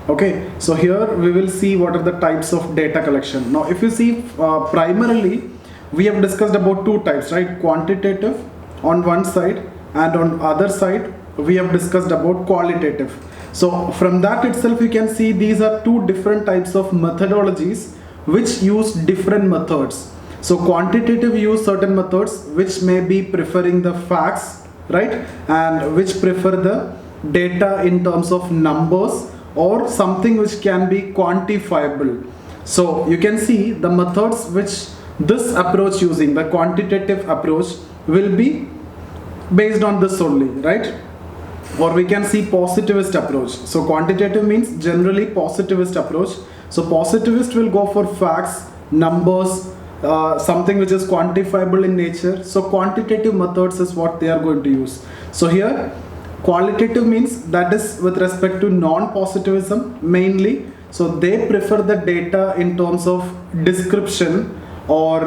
Okay, so here we will see what are the types of data collection. Now if you see, primarily we have discussed about two types, right? Quantitative on one side, and on other side we have discussed about qualitative. So from that itself you can see these are two different types of methodologies which use different methods. So quantitative use certain methods which may be preferring the facts, right, and which prefer the data in terms of numbers or something which can be quantifiable. So you can see the methods which this approach using, the quantitative approach, will be based on this only, right? Or we can see positivist approach. So quantitative means generally positivist approach. So positivist will go for facts, numbers, something which is quantifiable in nature. So quantitative methods is what they are going to use. So here qualitative means that is with respect to non-positivism mainly. So they prefer the data in terms of description or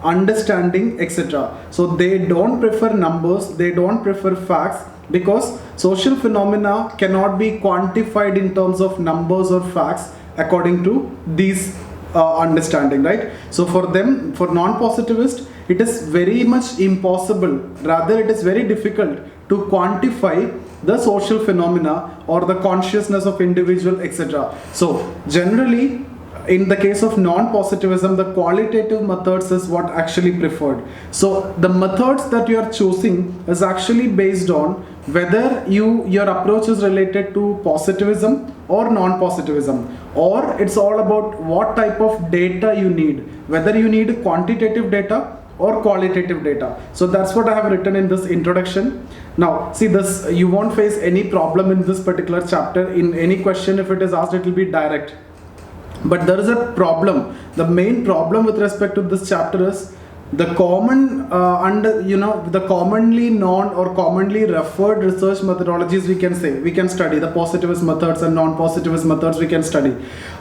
understanding, etc. So they don't prefer numbers, they don't prefer facts, because social phenomena cannot be quantified in terms of numbers or facts according to these understanding, right? So for them, for non-positivist, it is very much impossible, rather it is very difficult to quantify the social phenomena or the consciousness of individual, etc. So generally in the case of non-positivism, the qualitative methods is what actually preferred. So the methods that you are choosing is actually based on whether your approach is related to positivism or non-positivism, or it's all about what type of data you need, whether you need quantitative data or qualitative data. So that's what I have written in this introduction. Now see this, you won't face any problem in this particular chapter. In any question, if it is asked, it will be direct. But there is a problem. The main problem with respect to this chapter is the common the commonly known or commonly referred research methodologies, we can say, we can study the positivist methods and non-positivist methods, we can study.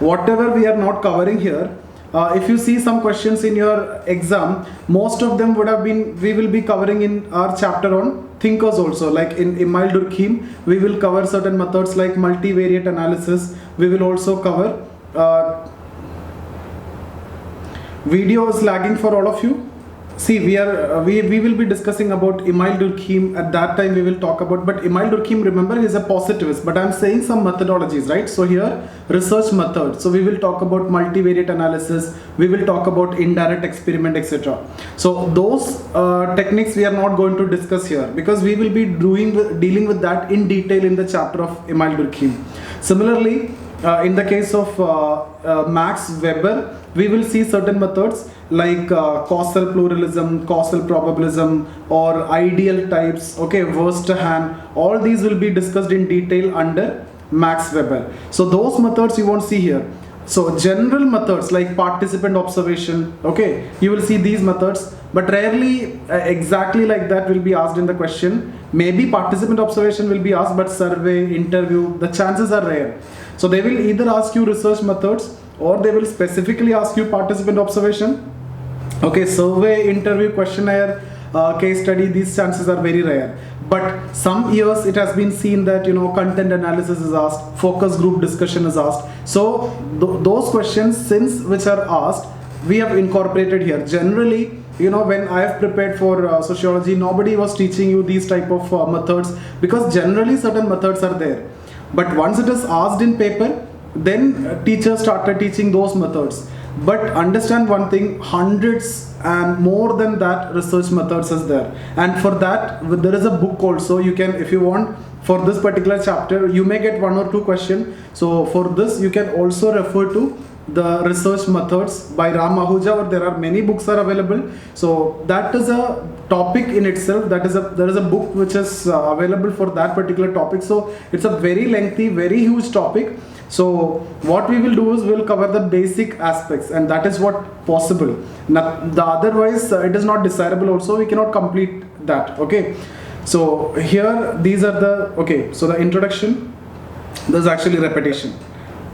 Whatever we are not covering here, if you see some questions in your exam, most of them would have been, we will be covering in our chapter on thinkers also. Like in Emile Durkheim, we will cover certain methods like multivariate analysis. We will also cover video is lagging for all of you. See, we will be discussing about Emile Durkheim. At that time we will talk about, but Emile Durkheim, remember, is a positivist, but I am saying some methodologies, right? So here research method, so we will talk about multivariate analysis, we will talk about indirect experiment, etc. So those techniques we are not going to discuss here, because we will be dealing with that in detail in the chapter of Emile Durkheim. Similarly, in the case of Max Weber, we will see certain methods like causal pluralism, causal probabilism, or ideal types, okay, Verstehen. All these will be discussed in detail under Max Weber. So those methods you won't see here. So general methods like participant observation, okay, you will see these methods, but rarely exactly like that will be asked in the question. Maybe participant observation will be asked, but survey, interview, the chances are rare. So they will either ask you research methods, or they will specifically ask you participant observation. Okay, survey, interview, questionnaire, case study, these chances are very rare. But some years it has been seen that, you know, content analysis is asked, focus group discussion is asked. So those questions, since which are asked, we have incorporated here. Generally, you know, when I have prepared for sociology, nobody was teaching you these type of methods, because generally certain methods are there. But once it is asked in paper, then teachers started teaching those methods. But understand one thing, hundreds and more than that research methods is there. And for that, there is a book also. You can, if you want, for this particular chapter, you may get 1 or 2 questions. So for this, you can also refer to the research methods by Ram Ahuja, or there are many books are available. So that is a topic in itself. There is a book which is available for that particular topic. So it's a very lengthy, very huge topic. So what we will do is we will cover the basic aspects, and that is what possible. Now, the otherwise it is not desirable also, we cannot complete that. Okay, so here these are the, okay, so the introduction, this is actually repetition.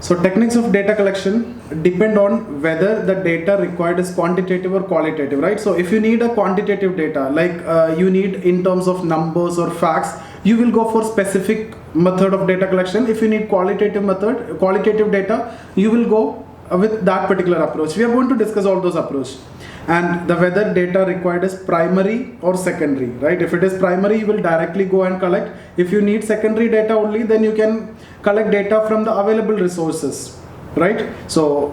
So techniques of data collection depend on whether the data required is quantitative or qualitative, right? So if you need a quantitative data, like you need in terms of numbers or facts, you will go for specific method of data collection. If you need qualitative data, you will go with that particular approach. We are going to discuss all those approaches, and the whether data required is primary or secondary, right? If it is primary, you will directly go and collect. If you need secondary data only, then you can collect data from the available resources, right? So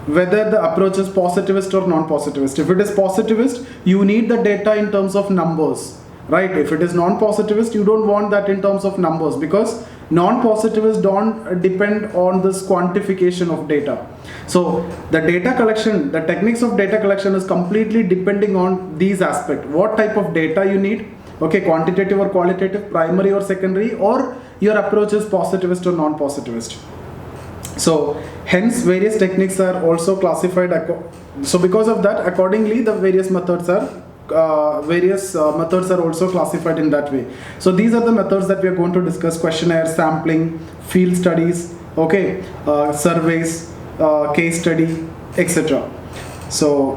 whether the approach is positivist or non-positivist. If it is positivist, you need the data in terms of numbers, right? If it is non-positivist, you don't want that in terms of numbers, because non-positivists don't depend on this quantification of data. So the data collection, the techniques of data collection is completely depending on these aspects. What type of data you need, okay, quantitative or qualitative, primary or secondary, or your approach is positivist or non-positivist. So hence various techniques are also classified. So because of that, accordingly the various methods are also classified in that way. So these are the methods that we are going to discuss: questionnaire, sampling, field studies, okay, surveys, case study, etc. So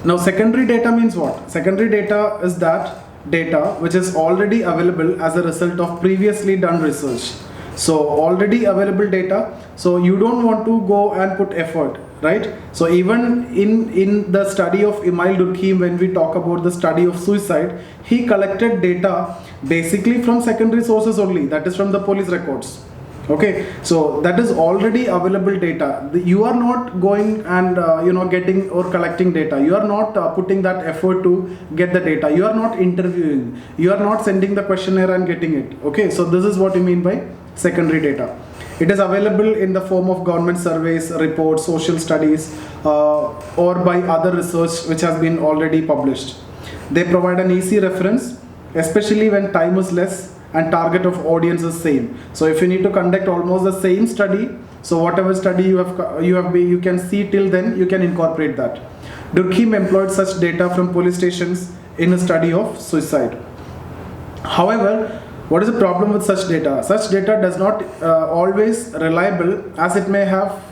now secondary data means what? Secondary data is that data which is already available as a result of previously done research. So already available data, so you don't want to go and put effort, right? So even in the study of Emil Durkheim, when we talk about the study of suicide, he collected data basically from secondary sources only, that is from the police records. Okay, so that is already available data. You are not going and getting or collecting data. You are not putting that effort to get the data. You are not interviewing. You are not sending the questionnaire and getting it. Okay, so this is what you mean by secondary data. It is available in the form of government surveys, reports, social studies, or by other research which has been already published. They provide an easy reference, especially when time is less and target of audience is same. So if you need to conduct almost the same study, so whatever study you can see till then, you can incorporate that. Durkheim employed such data from police stations in a study of suicide. However, what is the problem with such data? Such data does not always reliable, as it may have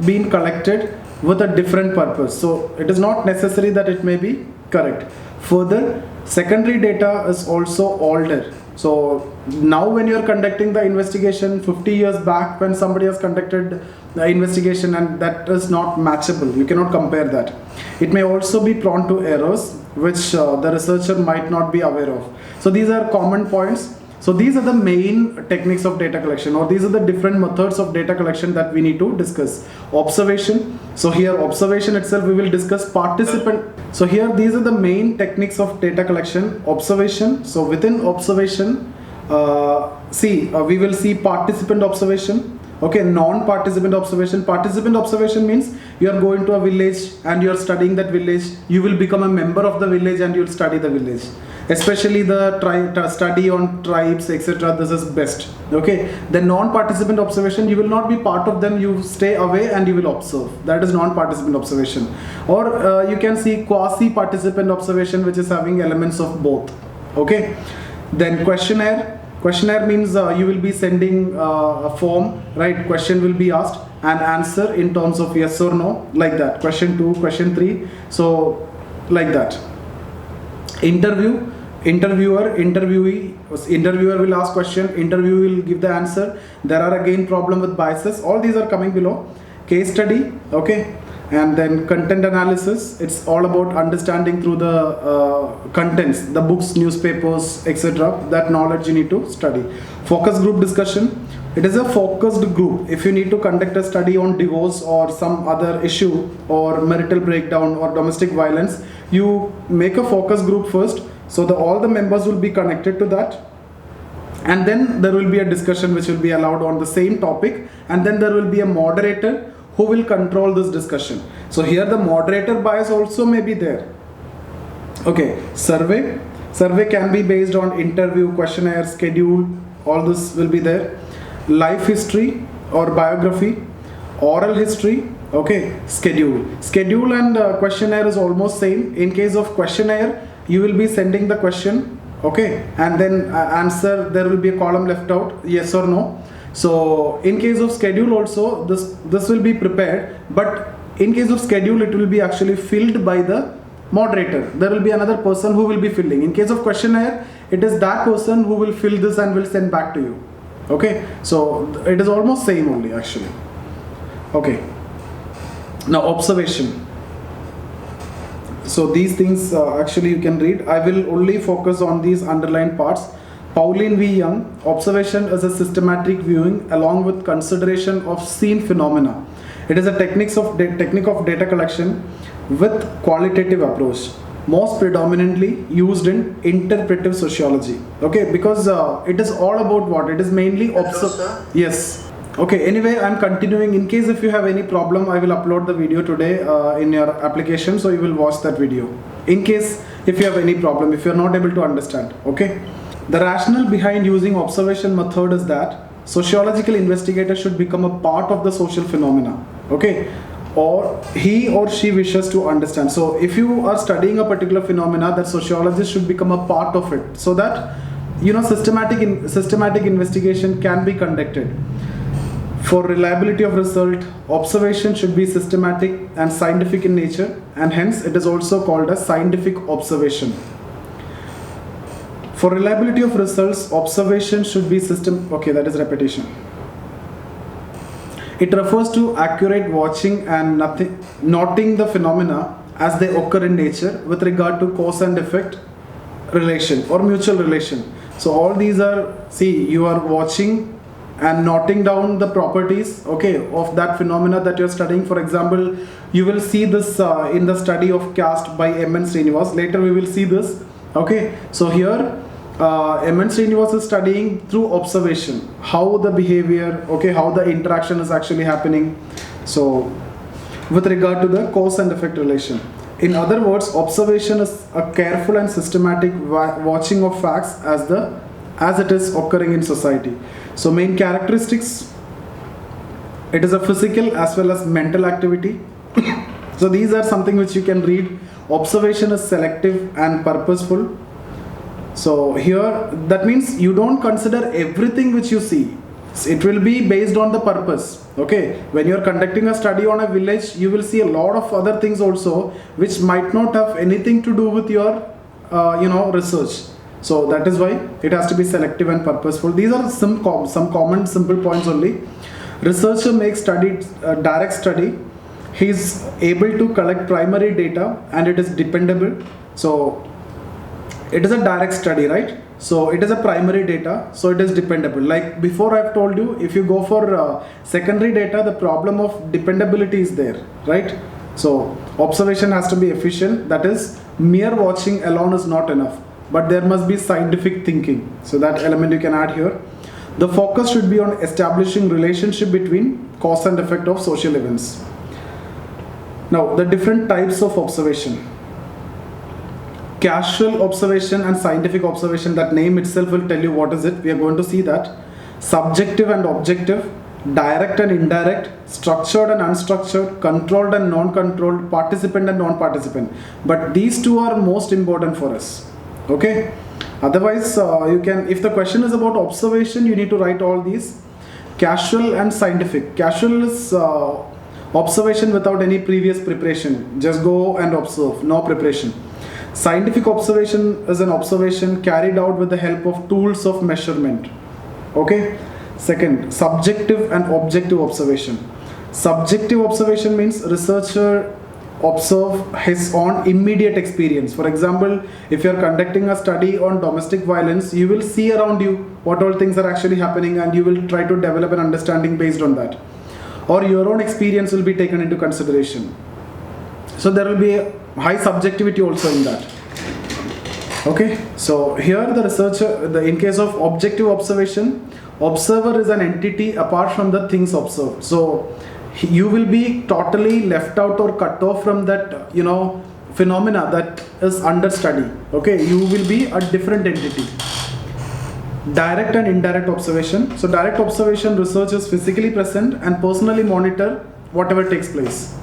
been collected with a different purpose. So it is not necessary that it may be correct. Further, secondary data is also older. So now when you are conducting the investigation 50 years back, when somebody has conducted the investigation, and that is not matchable, you cannot compare that. It may also be prone to errors which the researcher might not be aware of. So these are common points. So these are the main techniques of data collection, or these are the different methods of data collection that we need to discuss. Observation. So here observation itself we will discuss. Participant. So here these are the main techniques of data collection. Observation. So within observation, we will see participant observation. Okay, non-participant observation. Participant observation means you are going to a village and you are studying that village. You will become a member of the village and you will study the village. Especially the study on tribes, etc. This is best. Okay, the non-participant observation, you will not be part of them. You stay away and you will observe. That is non-participant observation. Or you can see quasi-participant observation, which is having elements of both. Okay, then questionnaire. Questionnaire means you will be sending a form, right? Question will be asked and answer in terms of yes or no, like that. Question 2, question 3. So like that. Interview. Interviewer, interviewee, interviewer will ask question, interview will give the answer. There are again problem with biases. All these are coming below. Case study, okay, and then content analysis. It's all about understanding through the contents, the books, newspapers, etc. That knowledge you need to study. Focus group discussion. It is a focused group. If you need to conduct a study on divorce or some other issue or marital breakdown or domestic violence, you make a focus group first. So all the members will be connected to that, and then there will be a discussion which will be allowed on the same topic, and then there will be a moderator who will control this discussion. So here the moderator bias also may be there. Okay, survey. Survey can be based on interview, questionnaire, schedule, all this will be there. Life history or biography, oral history, okay, schedule. Schedule and questionnaire is almost same. In case of questionnaire, you will be sending the question, okay, and then answer, there will be a column left out, yes or no. So in case of schedule also, this will be prepared, but in case of schedule, it will be actually filled by the moderator. There will be another person who will be filling. In case of questionnaire, it is that person who will fill this and will send back to you. Okay, so it is almost same only actually. Okay, now observation. So these things actually you can read. I will only focus on these underlined parts. Pauline V. Young, observation is a systematic viewing along with consideration of seen phenomena. It is a technique of data collection with qualitative approach, most predominantly used in interpretive sociology. Okay, because it is all about what? It is mainly Yes. Okay, anyway, I'm continuing. In case if you have any problem, I will upload the video today in your application, so you will watch that video. In case if you have any problem, if you're not able to understand, okay? The rationale behind using observation method is that sociological investigator should become a part of the social phenomena, okay? Or he or she wishes to understand. So if you are studying a particular phenomena, that sociologist should become a part of it, so that systematic investigation can be conducted. For reliability of result, observation should be systematic and scientific in nature, and hence it is also called as scientific observation. For reliability of results, observation should be okay, that is repetition. It refers to accurate watching and noting the phenomena as they occur in nature with regard to cause and effect relation or mutual relation. So all these are, see, you are watching and noting down the properties, okay, of that phenomena that you're studying. For example, you will see this in the study of caste by M.N. Srinivas. Later we will see this, okay. So here M.N. Srinivas is studying through observation how the behavior, okay, how the interaction is actually happening, so with regard to the cause and effect relation. In other words, observation is a careful and systematic watching of facts as it is occurring in society. So main characteristics, it is a physical as well as mental activity. So these are something which you can read. Observation is selective and purposeful. So here, that means you don't consider everything which you see. It will be based on the purpose. Okay, when you are conducting a study on a village, you will see a lot of other things also which might not have anything to do with your research. So that is why it has to be selective and purposeful. These are some common simple points only. Researcher makes direct study. He is able to collect primary data and it is dependable. So it is a direct study, right? So it is a primary data, so it is dependable. Like before I've told you, if you go for secondary data, the problem of dependability is there, right? So observation has to be efficient. That is, mere watching alone is not enough, but there must be scientific thinking. So that element you can add here. The focus should be on establishing relationship between cause and effect of social events. Now, the different types of observation. Casual observation and scientific observation, that name itself will tell you what is it. We are going to see that. Subjective and objective, direct and indirect, structured and unstructured, controlled and non-controlled, participant and non-participant. But these two are most important for us. Okay, otherwise you can, if the question is about observation, you need to write all these. Casual and scientific. Casual is observation without any previous preparation, just go and observe, no preparation. Scientific observation is an observation carried out with the help of tools of measurement. Okay. Second, subjective and objective observation. Subjective observation means researcher observe his own immediate experience. For example, if you are conducting a study on domestic violence, you will see around you what all things are actually happening and you will try to develop an understanding based on that. Or your own experience will be taken into consideration. So there will be a high subjectivity also in that. Okay, so here the researcher, in case of objective observation, observer is an entity apart from the things observed. So you will be totally left out or cut off from that phenomena that is under study. Okay, you will be a different entity. Direct and indirect observation. So direct observation, research is physically present and personally monitor whatever takes place.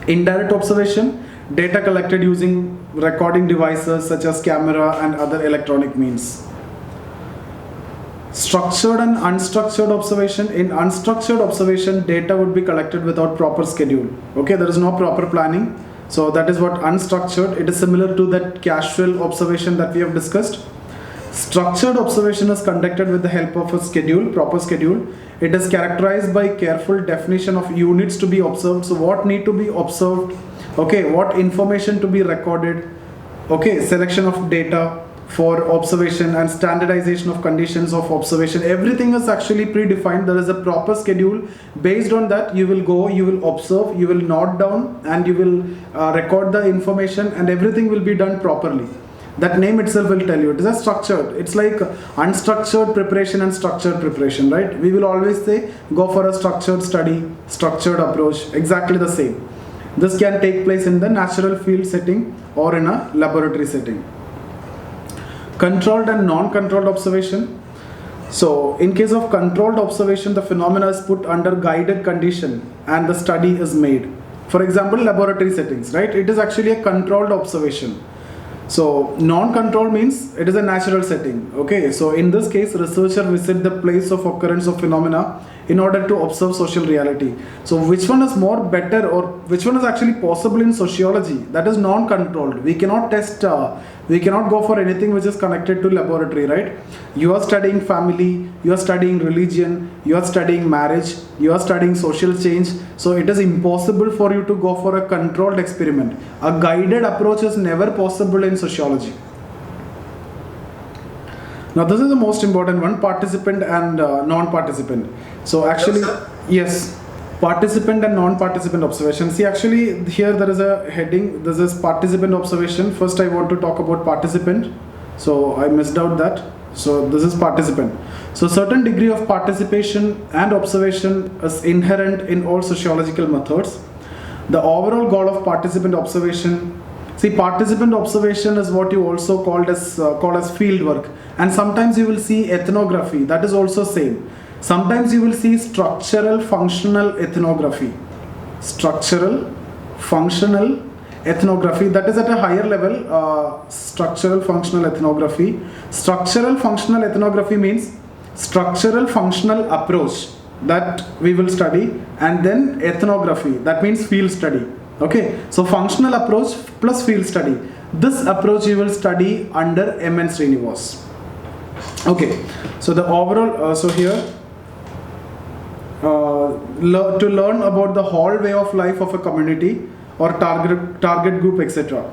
Indirect observation, data collected using recording devices such as camera and other electronic means. Structured and unstructured observation. In unstructured observation, data would be collected without proper schedule. Okay, there is no proper planning. So that is what unstructured. It is similar to that casual observation that we have discussed. Structured observation is conducted with the help of a schedule, proper schedule. It is characterized by careful definition of units to be observed. So what need to be observed, okay, what information to be recorded, okay, selection of data for observation and standardization of conditions of observation. Everything is actually predefined. There is a proper schedule. Based on that, you will go, you will observe, you will note down, and you will record the information, and everything will be done properly. That name itself will tell you. It is a structured. It's like unstructured preparation and structured preparation, right? We will always say go for a structured study, structured approach, exactly the same. This can take place in the natural field setting or in a laboratory setting. Controlled and non-controlled observation. So in case of controlled observation, the phenomena is put under guided condition and the study is made. For example, laboratory settings, right? It is actually a controlled observation. So non-controlled means it is a natural setting. Okay, so in this case, researcher visit the place of occurrence of phenomena in order to observe social reality. So which one is more better, or which one is actually possible in sociology? That is non-controlled. We cannot test, we cannot go for anything which is connected to laboratory, right? You are studying family, you are studying religion, you are studying marriage, you are studying social change. So it is impossible for you to go for a controlled experiment. A guided approach is never possible in sociology. Now this is the most important one, participant and non-participant. So actually, yes, participant and non-participant observation. See, actually here there is a heading, this is participant observation. First I want to talk about participant. So I missed out that. So this is participant. So certain degree of participation and observation is inherent in all sociological methods. The overall goal of participant observation, see, participant observation is what you also call as field work, and sometimes you will see ethnography, that is also same. Sometimes you will see structural functional ethnography. Structural functional ethnography, that is at a higher level. Structural functional ethnography. Structural functional ethnography means structural functional approach that we will study, and then ethnography, that means field study. Okay, so functional approach plus field study. This approach you will study under M.N. Srinivas. Okay, so the overall, so here to learn about the whole way of life of a community or target group, etc.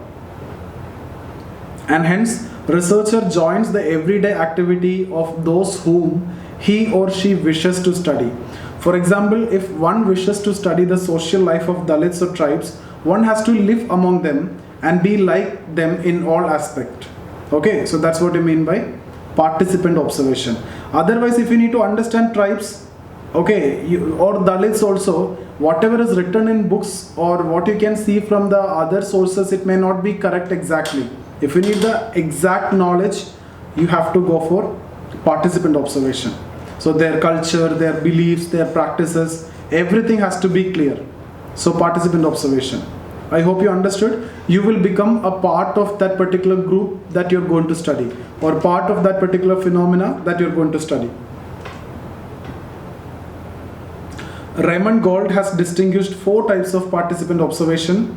And hence researcher joins the everyday activity of those whom he or she wishes to study. For example, if one wishes to study the social life of Dalits or tribes, one has to live among them and be like them in all aspects. Okay, so that's what you mean by participant observation. Otherwise, if you need to understand tribes, okay, or Dalits also, whatever is written in books or what you can see from the other sources, it may not be correct exactly. If you need the exact knowledge, you have to go for participant observation. So their culture, their beliefs, their practices, everything has to be clear. So participant observation. I hope you understood. You will become a part of that particular group that you're going to study, or part of that particular phenomena that you're going to study. Raymond Gold has distinguished 4 types of participant observation: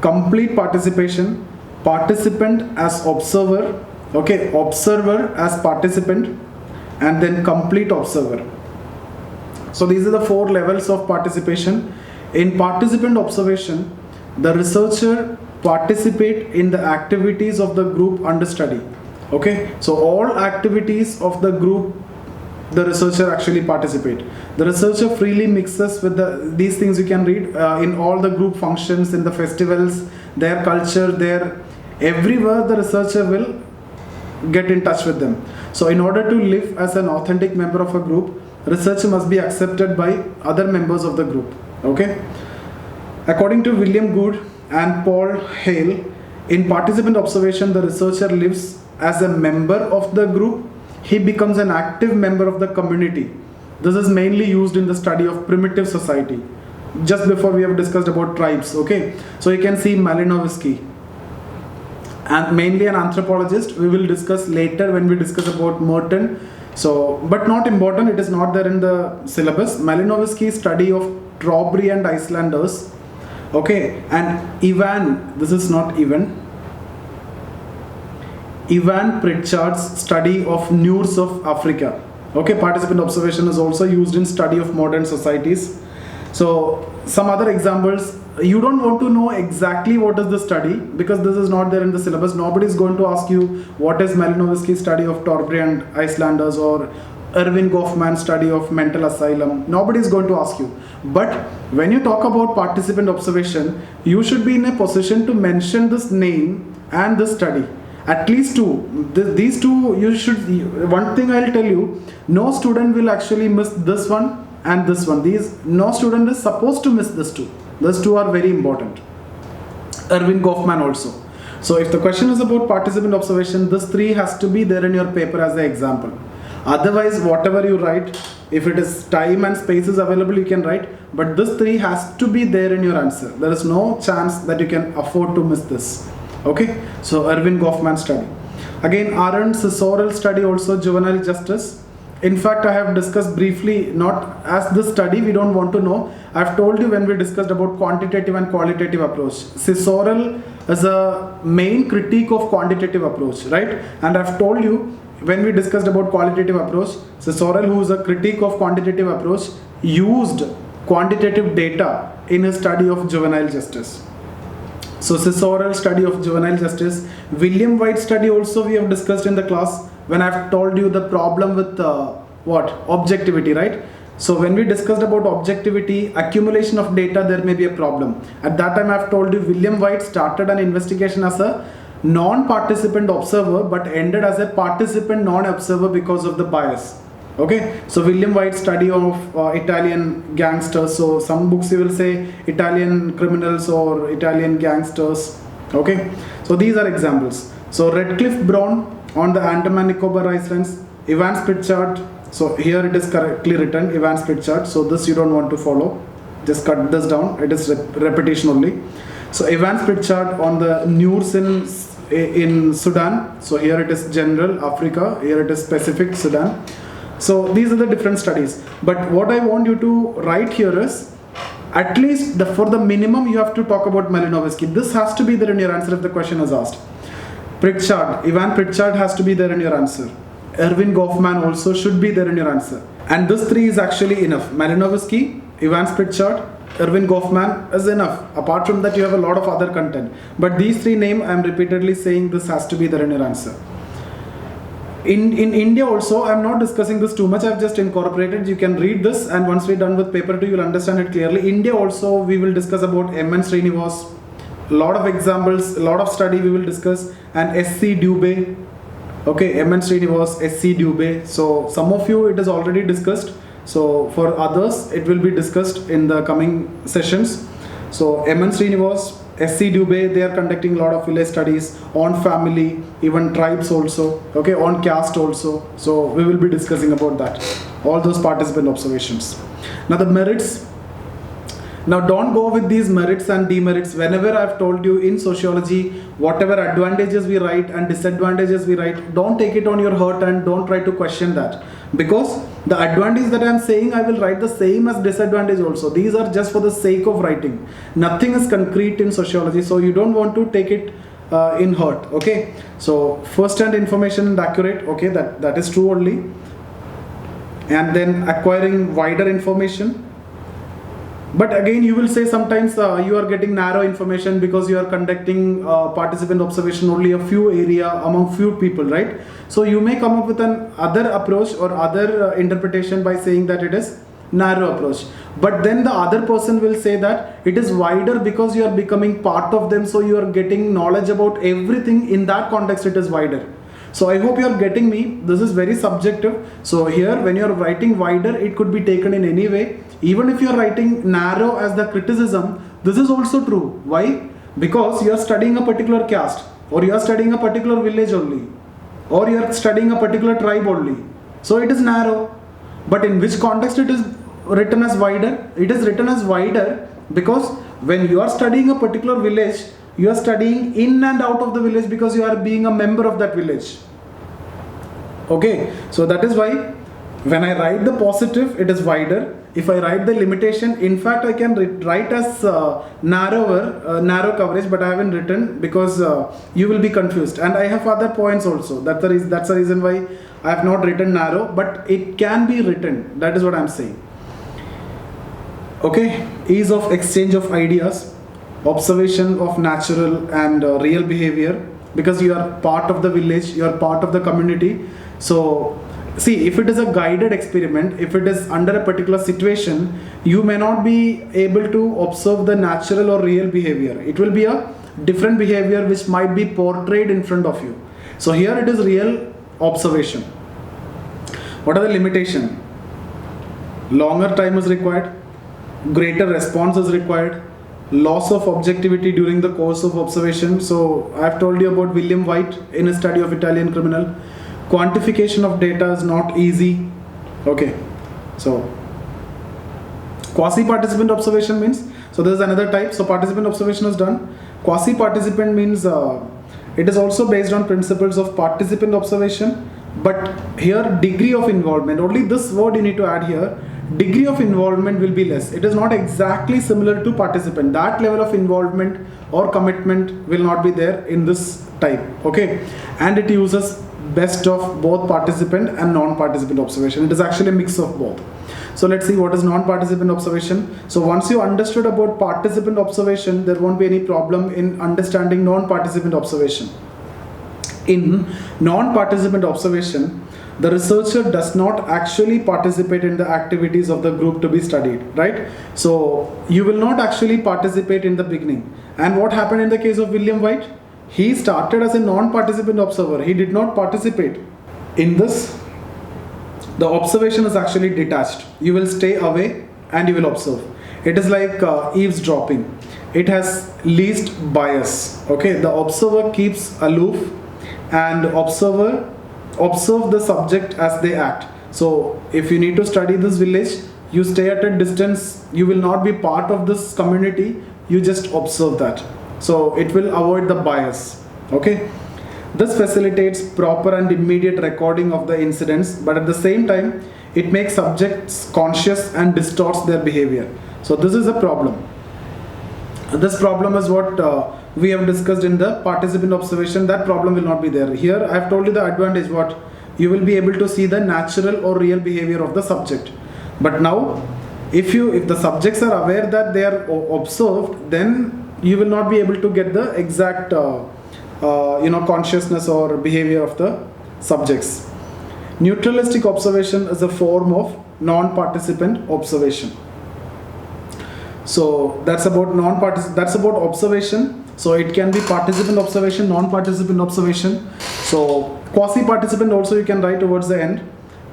complete participation, participant as observer, okay, observer as participant, and then complete observer. So these are the 4 levels of participation. In participant observation, the researcher participate in the activities of the group under study. Okay, so all activities of the group, the researcher actually participate. The researcher freely mixes with these things you can read in all the group functions, in the festivals, their culture, everywhere the researcher will get in touch with them. So in order to live as an authentic member of a group, research must be accepted by other members of the group. Okay. According to William Good and Paul Hale, in participant observation, the researcher lives as a member of the group. He becomes an active member of the community. This is mainly used in the study of primitive society. Just before we have discussed about tribes. Okay. So you can see Malinowski, and mainly an anthropologist. We will discuss later when we discuss about Merton. So, but not important, it is not there in the syllabus. Malinowski's study of Trowbridge and Icelanders. Okay, and Ivan, this is not Ivan. Ivan Pritchard's study of News of Africa. Okay, participant observation is also used in study of modern societies. So some other examples, you don't want to know exactly what is the study because this is not there in the syllabus. Nobody is going to ask you what is Malinowski's study of Torbray and Icelanders or Erving Goffman's study of mental asylum. Nobody is going to ask you. But when you talk about participant observation, you should be in a position to mention this name and this study. At least two. These two you should. One thing I'll tell you, no student will actually miss this one and this one. No student is supposed to miss this two. These two are very important. Erving Goffman also. So if the question is about participant observation, this three has to be there in your paper as an example. Otherwise, whatever you write, if it is time and space is available, you can write. But this three has to be there in your answer. There is no chance that you can afford to miss this. Okay, so Erving Goffman study. Again, Aaron Sisorel study also juvenile justice. In fact, I have discussed briefly, not as this study, we don't want to know. I've told you when we discussed about quantitative and qualitative approach. Sisorel is a main critique of quantitative approach, right? And I've told you when we discussed about qualitative approach, Sisorel, who is a critique of quantitative approach, used quantitative data in his study of juvenile justice. So Sisorel study of juvenile justice. William White study also we have discussed in the class when I've told you the problem with objectivity, right? So when we discussed about objectivity, accumulation of data, there may be a problem. At that time I've told you William White started an investigation as a non-participant observer but ended as a participant non-observer because of the bias. Okay, so William White's study of Italian gangsters. So some books you will say Italian criminals or Italian gangsters. Okay, so these are examples. So Redcliffe Brown on the Andaman Nicobar Islands, Evans Pritchard. So here it is correctly written, Evans Pritchard. So this you don't want to follow. Just cut this down. It is repetition only. So Evans Pritchard on the News in Sudan. So here it is general Africa. Here it is specific Sudan. So these are the different studies. But what I want you to write here is, at least for the minimum you have to talk about Malinowski. This has to be there in your answer if the question is asked. Pritchard, Ivan Pritchard has to be there in your answer. Erving Goffman also should be there in your answer. And this three is actually enough. Malinowski, Ivan Pritchard, Erving Goffman is enough. Apart from that you have a lot of other content. But these three names I am repeatedly saying this has to be there in your answer. In India also, I am not discussing this too much, I have just incorporated. You can read this and once we are done with paper 2, you will understand it clearly. India also, we will discuss about M.N. Srinivas, a lot of examples, a lot of study we will discuss, and S.C. Dubey. Okay, M.N. Srinivas, S.C. Dubey. So some of you it is already discussed. So for others, it will be discussed in the coming sessions. So M.N. Srinivas, S.C. Dubey, they are conducting a lot of village studies on family, even tribes also, okay, on caste also. So we will be discussing about that, all those participant observations. Now the merits. Now don't go with these merits and demerits. Whenever I've told you in sociology, whatever advantages we write and disadvantages we write, don't take it on your hurt and don't try to question that. Because the advantage that I am saying, I will write the same as disadvantage also. These are just for the sake of writing. Nothing is concrete in sociology, so you don't want to take it in hurt. Okay, so first hand information and accurate. Okay, that is true only. And then acquiring wider information. But again, you will say sometimes you are getting narrow information because you are conducting participant observation only a few area among few people, right? So you may come up with an other approach or other interpretation by saying that it is narrow approach. But then the other person will say that it is wider because you are becoming part of them. So you are getting knowledge about everything. In that context, it is wider. So I hope you are getting me. This is very subjective. So here when you are writing wider, it could be taken in any way. Even if you are writing narrow as the criticism, this is also true. Why? Because you are studying a particular caste, or you are studying a particular village only, or you are studying a particular tribe only. So it is narrow. But in which context it is written as wider? It is written as wider because when you are studying a particular village, you are studying in and out of the village because you are being a member of that village. Okay, so that is why When I write the positive, it is wider. If I write the limitation, in fact, I can write as narrow coverage, but I haven't written because you will be confused. And I have other points also. That's the reason why I have not written narrow, but it can be written. That is what I'm saying. Okay, ease of exchange of ideas, observation of natural and real behavior, because you are part of the village, you are part of the community. So see, if it is a guided experiment, if it is under a particular situation, you may not be able to observe the natural or real behavior. It will be a different behavior which might be portrayed in front of you. So here it is real observation. What are the limitations? Longer time is required, greater response is required, loss of objectivity during the course of observation. So I have told you about William White in his study of Italian criminal. Quantification of data is not easy. Okay, so quasi-participant observation means, so there is another type. So participant observation is done. Quasi-participant means it is also based on principles of participant observation, but here degree of involvement, only this word you need to add here, degree of involvement will be less. It is not exactly similar to participant. That level of involvement or commitment will not be there in this type. Okay, and it uses best of both participant and non-participant observation. It is actually a mix of both. So let's see what is non-participant observation. So once you understood about participant observation, there won't be any problem in understanding non-participant observation. In non-participant observation, the researcher does not actually participate in the activities of the group to be studied, right? So you will not actually participate in the beginning. And what happened in the case of William White? He started as a non-participant observer. He did not participate. In this, the observation is actually detached. You will stay away and you will observe. It is like eavesdropping. It has least bias. Okay, the observer keeps aloof and observe the subject as they act. So if you need to study this village, you stay at a distance. You will not be part of this community. You just observe that. So it will avoid the bias. Okay, this facilitates proper and immediate recording of the incidents, but at the same time it makes subjects conscious and distorts their behavior. So this is a problem. This problem is what we have discussed in the participant observation. That problem will not be there. Here I have told you the advantage, what you will be able to see the natural or real behavior of the subject. But now if the subjects are aware that they are observed, then you will not be able to get the exact consciousness or behavior of the subjects. Neutralistic observation is a form of non-participant observation. So that's about observation. So it can be participant observation, non-participant observation. So quasi-participant also you can write towards the end.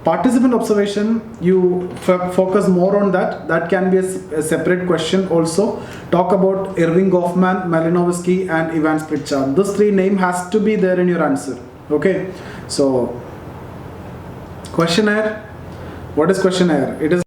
Participant observation, you focus more on that. That can be a separate question also. Talk about Irving Goffman, Malinowski and Evans Pritchard. Those three names has to be there in your answer. Okay. So questionnaire. What is questionnaire? It is